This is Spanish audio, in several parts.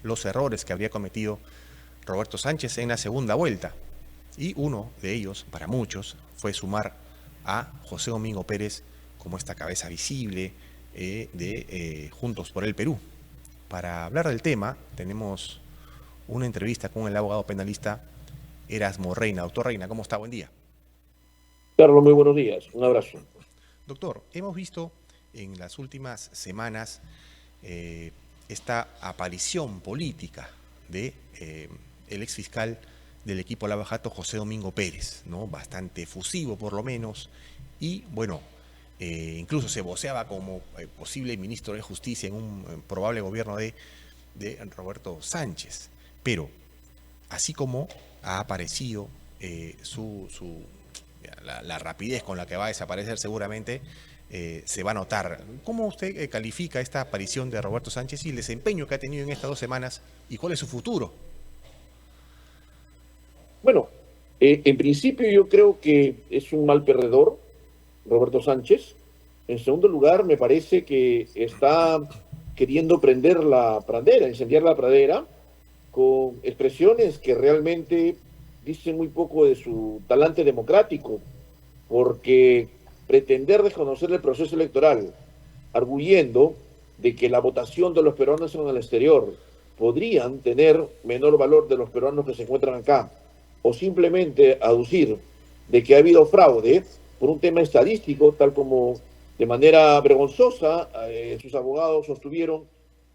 los errores que habría cometido Roberto Sánchez en la segunda vuelta. Y uno de ellos, para muchos, fue sumar a José Domingo Pérez como esta cabeza visible de Juntos por el Perú. Para hablar del tema, tenemos una entrevista con el abogado penalista Erasmo Reina. Doctor Reina, ¿cómo está? Buen día. Carlos, muy buenos días. Un abrazo. Doctor, hemos visto en las últimas semanas eh, esta aparición política de el exfiscal del equipo Lava Jato, José Domingo Pérez, ¿no? Bastante efusivo por lo menos, y bueno, incluso se voceaba como posible ministro de Justicia en un probable gobierno de Roberto Sánchez. Pero, así como ha aparecido la rapidez con la que va a desaparecer seguramente, se va a notar. ¿Cómo usted califica esta aparición de Roberto Sánchez y el desempeño que ha tenido en estas 2 semanas y cuál es su futuro? Bueno, en principio yo creo que es un mal perdedor, Roberto Sánchez. En segundo lugar, me parece que está queriendo prender la pradera, incendiar la pradera, con expresiones que realmente dicen muy poco de su talante democrático, porque pretender desconocer el proceso electoral, arguyendo de que la votación de los peruanos en el exterior podrían tener menor valor de los peruanos que se encuentran acá, o simplemente aducir de que ha habido fraude por un tema estadístico, tal como de manera vergonzosa sus abogados sostuvieron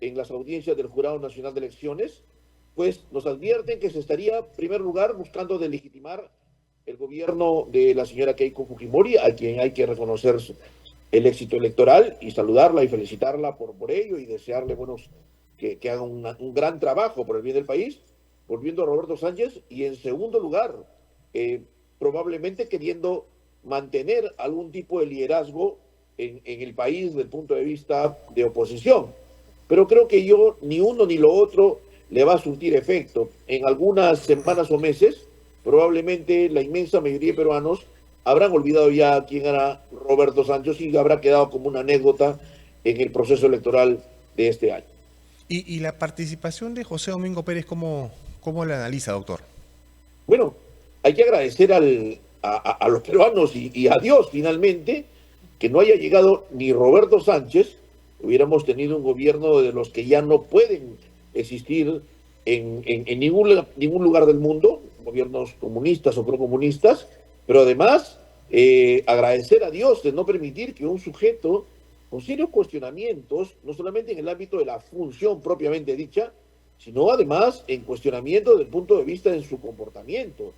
en las audiencias del Jurado Nacional de Elecciones, pues nos advierten que se estaría, en primer lugar, buscando delegitimar el gobierno de la señora Keiko Fujimori, a quien hay que reconocer el éxito electoral y saludarla y felicitarla por ello y desearle buenos que haga un gran trabajo por el bien del país, volviendo a Roberto Sánchez, y en segundo lugar, probablemente queriendo mantener algún tipo de liderazgo en el país desde el punto de vista de oposición. Pero creo que yo ni uno ni lo otro le va a surtir efecto. En algunas semanas o meses, probablemente la inmensa mayoría de peruanos habrán olvidado ya quién era Roberto Sánchez y habrá quedado como una anécdota en el proceso electoral de este año. Y la participación de José Domingo Pérez, ¿cómo la analiza, doctor? Bueno, hay que agradecer a los peruanos y a Dios finalmente que no haya llegado ni Roberto Sánchez, hubiéramos tenido un gobierno de los que ya no pueden existir en ningún lugar del mundo, gobiernos comunistas o procomunistas, pero además agradecer a Dios de no permitir que un sujeto con serios cuestionamientos, no solamente en el ámbito de la función propiamente dicha, sino además en cuestionamiento desde el punto de vista de su comportamiento.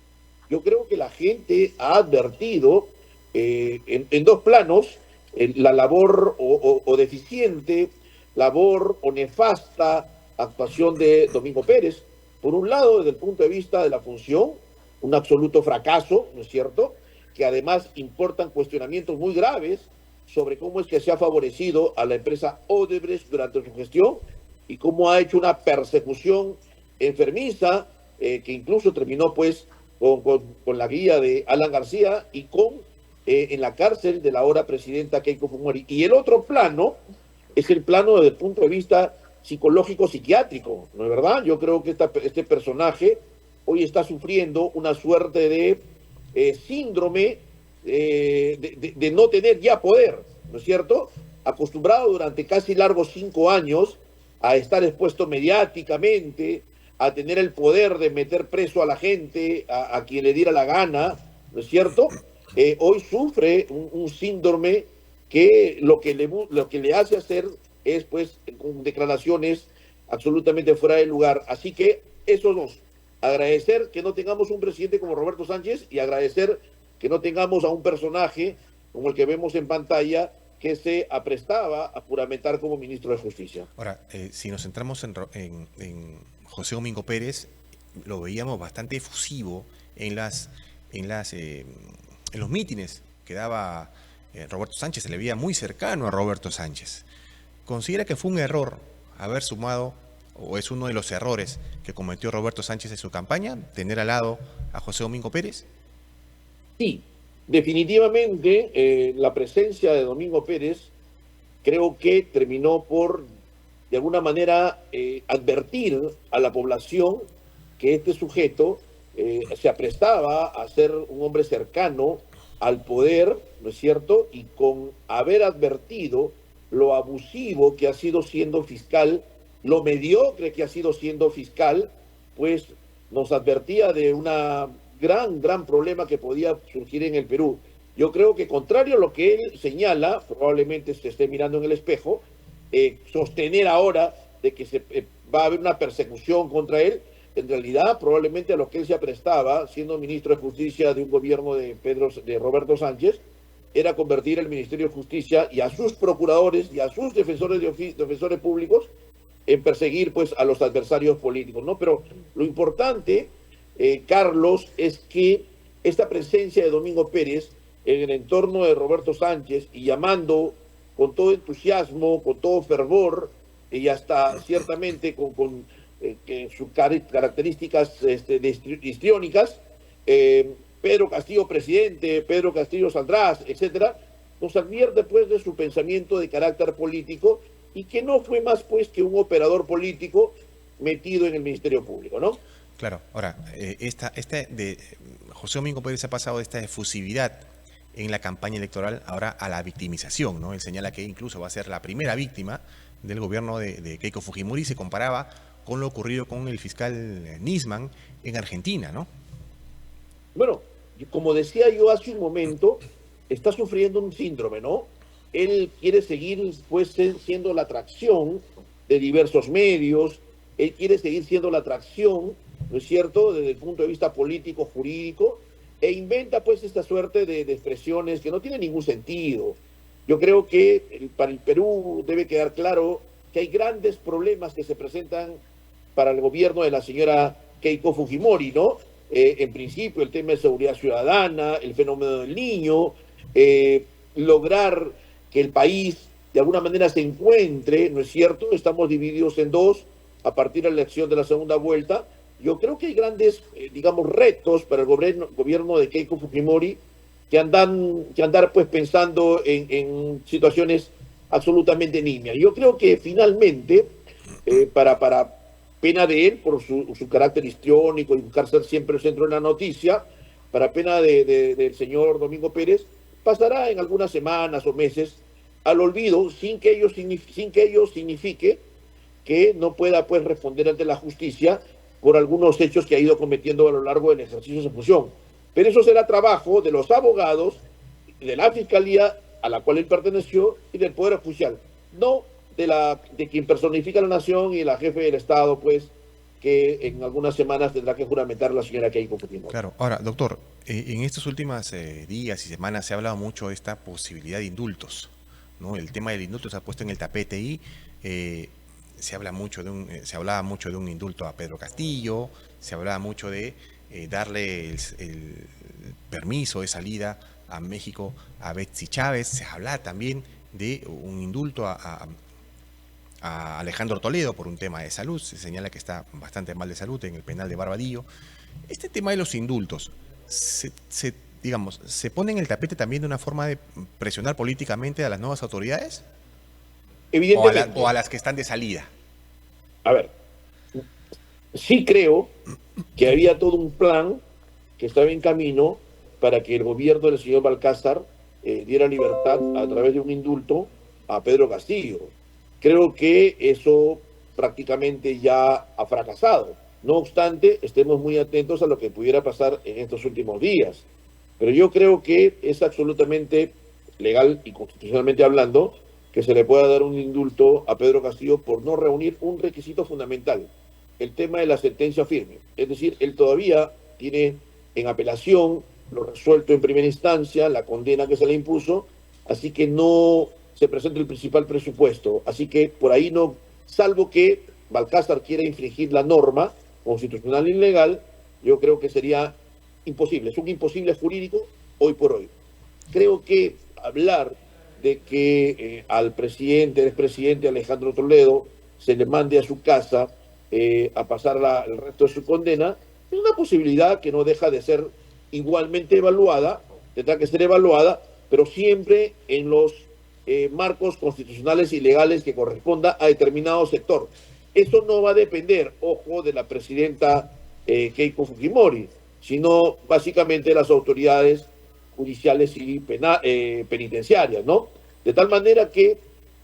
Yo creo que la gente ha advertido en dos planos la labor o deficiente, labor o nefasta actuación de Domingo Pérez. Por un lado, desde el punto de vista de la función, un absoluto fracaso, ¿no es cierto? Que además importan cuestionamientos muy graves sobre cómo es que se ha favorecido a la empresa Odebrecht durante su gestión y cómo ha hecho una persecución enfermiza que incluso terminó pues con la guía de Alan García y con en la cárcel de la ahora presidenta Keiko Fujimori. Y el otro plano es el plano desde el punto de vista psicológico-psiquiátrico, ¿no es verdad? Yo creo que este personaje hoy está sufriendo una suerte de síndrome de no tener ya poder, ¿no es cierto? Acostumbrado durante casi largos 5 años a estar expuesto mediáticamente, a tener el poder de meter preso a la gente, a quien le diera la gana, ¿no es cierto? Hoy sufre un síndrome que lo que le hace hacer es, pues, con declaraciones absolutamente fuera de lugar. Así que esos dos, agradecer que no tengamos un presidente como Roberto Sánchez y agradecer que no tengamos a un personaje como el que vemos en pantalla que se aprestaba a juramentar como ministro de Justicia. Ahora, si nos centramos en José Domingo Pérez, lo veíamos bastante efusivo en en los mítines que daba Roberto Sánchez, se le veía muy cercano a Roberto Sánchez. ¿Considera que fue un error haber sumado, o es uno de los errores que cometió Roberto Sánchez en su campaña, tener al lado a José Domingo Pérez? Sí, definitivamente la presencia de Domingo Pérez creo que terminó por de alguna manera advertir a la población que este sujeto se aprestaba a ser un hombre cercano al poder, ¿no es cierto? Y con haber advertido lo abusivo que ha sido siendo fiscal, lo mediocre que ha sido siendo fiscal, pues nos advertía de una gran problema que podía surgir en el Perú. Yo creo que contrario a lo que él señala, probablemente se esté mirando en el espejo, sostener ahora de que va a haber una persecución contra él, en realidad probablemente a lo que él se aprestaba, siendo ministro de Justicia de un gobierno de Roberto Sánchez, era convertir el Ministerio de Justicia y a sus procuradores y a sus defensores públicos en perseguir pues a los adversarios políticos, ¿no? Pero lo importante, Carlos, es que esta presencia de Domingo Pérez en el entorno de Roberto Sánchez y llamando con todo entusiasmo, con todo fervor y hasta ciertamente con sus características histriónicas, Pedro Castillo presidente, Pedro Castillo saldrás, etcétera, nos advierte pues de su pensamiento de carácter político y que no fue más pues que un operador político metido en el Ministerio Público, ¿no? Claro, ahora, de José Domingo Pérez ha pasado de esta efusividad en la campaña electoral ahora a la victimización, ¿no? Él señala que incluso va a ser la primera víctima del gobierno de Keiko Fujimori y se comparaba con lo ocurrido con el fiscal Nisman en Argentina, ¿no? Bueno, como decía yo hace un momento, está sufriendo un síndrome, ¿no? Él quiere seguir pues siendo la atracción de diversos medios, él quiere seguir siendo la atracción, ¿no es cierto?, desde el punto de vista político, jurídico, e inventa pues esta suerte de expresiones que no tienen ningún sentido. Yo creo que para el Perú debe quedar claro que hay grandes problemas que se presentan para el gobierno de la señora Keiko Fujimori, ¿no? En principio el tema de seguridad ciudadana, el fenómeno del niño, lograr que el país de alguna manera se encuentre, ¿no es cierto? Estamos divididos en dos a partir de la elección de la segunda vuelta. Yo creo que hay grandes, digamos, retos para el gobierno de Keiko Fujimori que andar pues pensando en situaciones absolutamente nimias. Yo creo que finalmente, para pena de él, por su carácter histriónico y buscar ser siempre el centro de la noticia, para pena del señor Domingo Pérez, pasará en algunas semanas o meses al olvido sin que ello signifique que no pueda pues responder ante la justicia por algunos hechos que ha ido cometiendo a lo largo del ejercicio de su función. Pero eso será trabajo de los abogados, de la fiscalía a la cual él perteneció y del Poder Judicial, no de quien personifica la nación y la jefe del Estado, pues, que en algunas semanas tendrá que juramentar la señora Keiko Fujimori. Claro, ahora, doctor, en estos últimos días y semanas se ha hablado mucho de esta posibilidad de indultos, ¿no? El tema del indulto se ha puesto en el tapete y se hablaba mucho de un indulto a Pedro Castillo, se hablaba mucho de darle el permiso de salida a México a Betsy Chávez, se hablaba también de un indulto a Alejandro Toledo por un tema de salud, se señala que está bastante mal de salud en el penal de Barbadillo. Este tema de los indultos, digamos, ¿se pone en el tapete también de una forma de presionar políticamente a las nuevas autoridades? Evidentemente. ¿O a las que están de salida? A ver, sí creo que había todo un plan que estaba en camino para que el gobierno del señor Balcázar diera libertad a través de un indulto a Pedro Castillo. Creo que eso prácticamente ya ha fracasado. No obstante, estemos muy atentos a lo que pudiera pasar en estos últimos días. Pero yo creo que es absolutamente legal y constitucionalmente hablando que se le pueda dar un indulto a Pedro Castillo por no reunir un requisito fundamental, el tema de la sentencia firme. Es decir, él todavía tiene en apelación lo resuelto en primera instancia, la condena que se le impuso, así que no se presenta el principal presupuesto. Así que por ahí no, salvo que Balcázar quiera infringir la norma constitucional y legal, yo creo que sería imposible. Es un imposible jurídico hoy por hoy. Creo que hablar de que al expresidente Alejandro Toledo se le mande a su casa a pasar el resto de su condena, es una posibilidad que no deja de ser igualmente evaluada, tendrá que ser evaluada, pero siempre en los marcos constitucionales y legales que corresponda a determinado sector. Eso no va a depender, ojo, de la presidenta Keiko Fujimori, sino básicamente de las autoridades judiciales y penitenciarias, ¿no? De tal manera que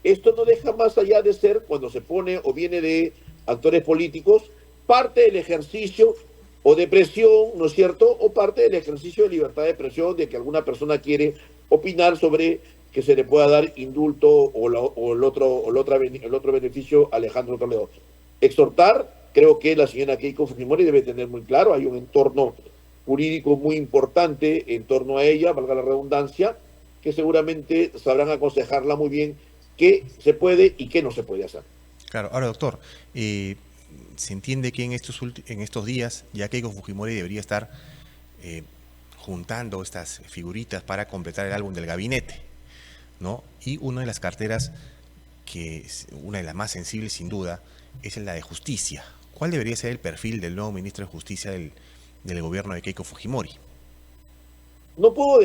esto no deja más allá de ser, cuando se pone o viene de actores políticos, parte del ejercicio o de presión, ¿no es cierto? O parte del ejercicio de libertad de expresión de que alguna persona quiere opinar sobre que se le pueda dar indulto el otro beneficio a Alejandro Toledo. Exhortar, creo que la señora Keiko Fujimori debe tener muy claro, hay un entorno jurídico muy importante en torno a ella, valga la redundancia, que seguramente sabrán aconsejarla muy bien qué se puede y qué no se puede hacer. Claro, ahora doctor, se entiende que en estos días ya Keiko Fujimori debería estar juntando estas figuritas para completar el álbum del gabinete, ¿no? Y una de las carteras, que es una de las más sensibles sin duda, es la de justicia. ¿Cuál debería ser el perfil del nuevo ministro de Justicia del gobierno de Keiko Fujimori? No puedo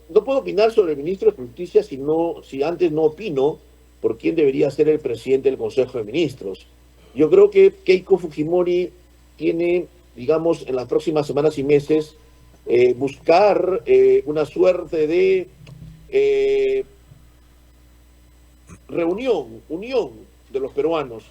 no puedo opinar sobre el ministro de Justicia si antes no opino por quién debería ser el presidente del Consejo de Ministros. Yo creo que Keiko Fujimori tiene, digamos, en las próximas semanas y meses, buscar una suerte de unión de los peruanos.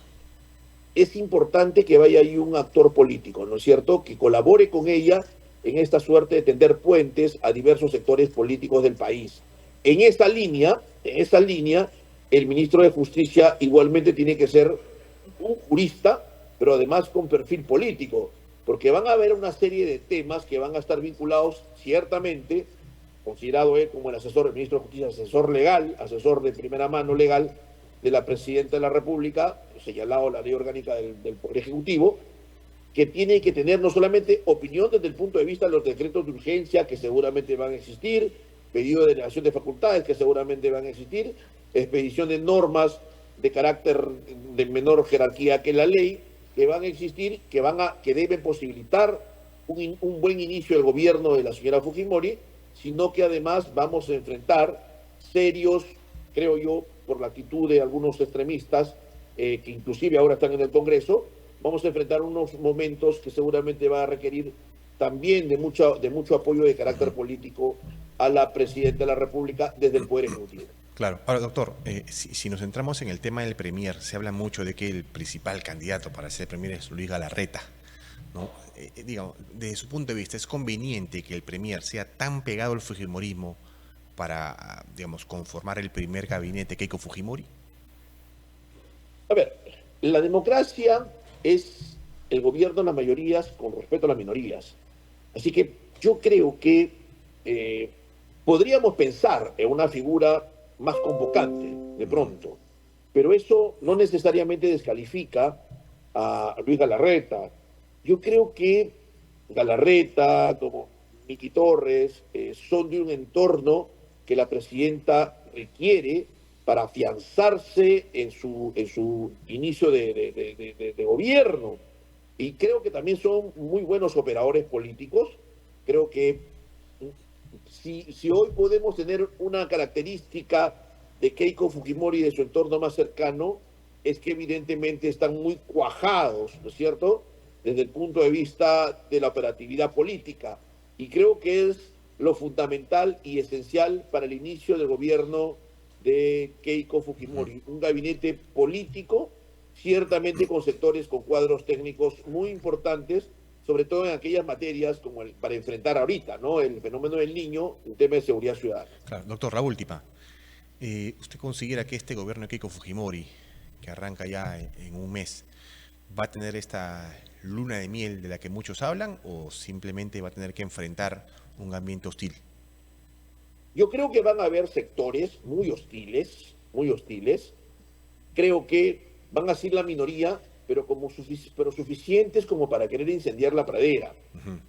Es importante que vaya ahí un actor político, ¿no es cierto?, que colabore con ella en esta suerte de tender puentes a diversos sectores políticos del país. En esa línea, el ministro de Justicia igualmente tiene que ser un jurista, pero además con perfil político, porque van a haber una serie de temas que van a estar vinculados ciertamente, considerado él como el asesor, el ministro de Justicia, asesor legal, asesor de primera mano legal de la presidenta de la República, señalado la ley orgánica del Poder Ejecutivo, que tiene que tener no solamente opinión desde el punto de vista de los decretos de urgencia que seguramente van a existir, pedido de denegación de facultades que seguramente van a existir, expedición de normas de carácter de menor jerarquía que la ley, que van a existir, que deben posibilitar un buen inicio del gobierno de la señora Fujimori, sino que además vamos a enfrentar serios, creo yo, por la actitud de algunos extremistas, que inclusive ahora están en el Congreso, vamos a enfrentar unos momentos que seguramente va a requerir también de mucho apoyo de carácter político a la presidenta de la República desde el Poder Ejecutivo. Claro. Ahora, doctor, si nos centramos en el tema del Premier, se habla mucho de que el principal candidato para ser Premier es Luis Galarreta, ¿no? Digamos, desde su punto de vista, ¿es conveniente que el Premier sea tan pegado al fujimorismo para, digamos, conformar el primer gabinete Keiko Fujimori? A ver, la democracia es el gobierno de las mayorías con respeto a las minorías. Así que yo creo que podríamos pensar en una figura más convocante, de pronto, pero eso no necesariamente descalifica a Luis Galarreta. Yo creo que Galarreta, como Miki Torres, son de un entorno que la presidenta requiere para afianzarse en su inicio de gobierno. Y creo que también son muy buenos operadores políticos. Creo que si hoy podemos tener una característica de Keiko Fujimori y de su entorno más cercano, es que evidentemente están muy cuajados, ¿no es cierto?, desde el punto de vista de la operatividad política. Y creo que es lo fundamental y esencial para el inicio del gobierno de Keiko Fujimori. Un gabinete político, ciertamente con sectores, con cuadros técnicos muy importantes, sobre todo en aquellas materias como para enfrentar ahorita, ¿no?, el fenómeno del Niño, un tema de seguridad ciudadana. Claro, doctor, la última. ¿Usted considera que este gobierno de Keiko Fujimori, que arranca ya en un mes, va a tener esta luna de miel de la que muchos hablan o simplemente va a tener que enfrentar un ambiente hostil? Yo creo que van a haber sectores muy hostiles, muy hostiles. Creo que van a ser la minoría, pero suficientes como para querer incendiar la pradera.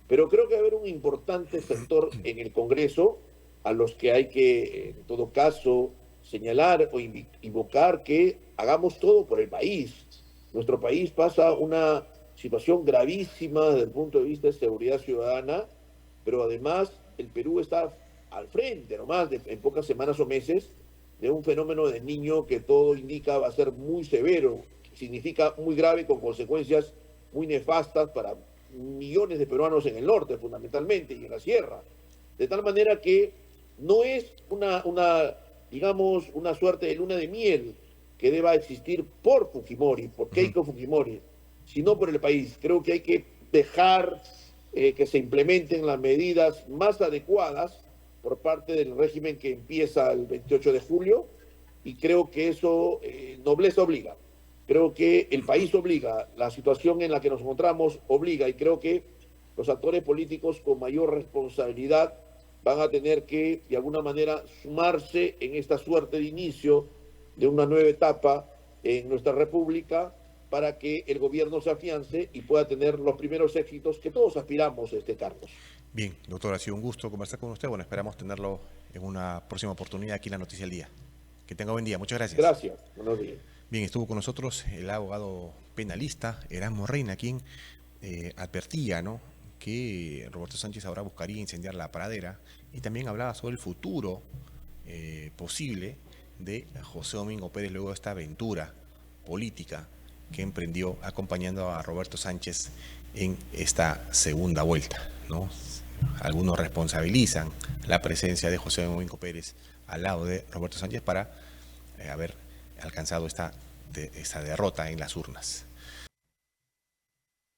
Pero creo que va a haber un importante sector en el Congreso a los que hay que, en todo caso, señalar o invocar que hagamos todo por el país. Nuestro país pasa una situación gravísima desde el punto de vista de seguridad ciudadana, pero además el Perú está al frente, nomás, en pocas semanas o meses, de un fenómeno de niño que todo indica va a ser muy severo, significa muy grave, con consecuencias muy nefastas para millones de peruanos en el norte, fundamentalmente, y en la sierra. De tal manera que no es digamos, una suerte de luna de miel que deba existir por Fujimori, por Keiko Fujimori, sino por el país. Creo que hay que dejar que se implementen las medidas más adecuadas por parte del régimen que empieza el 28 de julio, y creo que eso nobleza obliga. Creo que el país obliga, la situación en la que nos encontramos obliga, y creo que los actores políticos con mayor responsabilidad van a tener que, de alguna manera, sumarse en esta suerte de inicio de una nueva etapa en nuestra república, para que el gobierno se afiance y pueda tener los primeros éxitos que todos aspiramos, Carlos. Bien, doctor, ha sido un gusto conversar con usted. Bueno, esperamos tenerlo en una próxima oportunidad aquí en La Noticia del Día. Que tenga buen día. Muchas gracias. Gracias. Buenos días. Bien, estuvo con nosotros el abogado penalista Erasmo Reina, quien advertía, ¿no?, que Roberto Sánchez ahora buscaría incendiar la pradera, y también hablaba sobre el futuro posible de José Domingo Pérez luego de esta aventura política que emprendió acompañando a Roberto Sánchez en esta segunda vuelta, ¿no? Algunos responsabilizan la presencia de José Domingo Pérez al lado de Roberto Sánchez para haber alcanzado esta derrota en las urnas.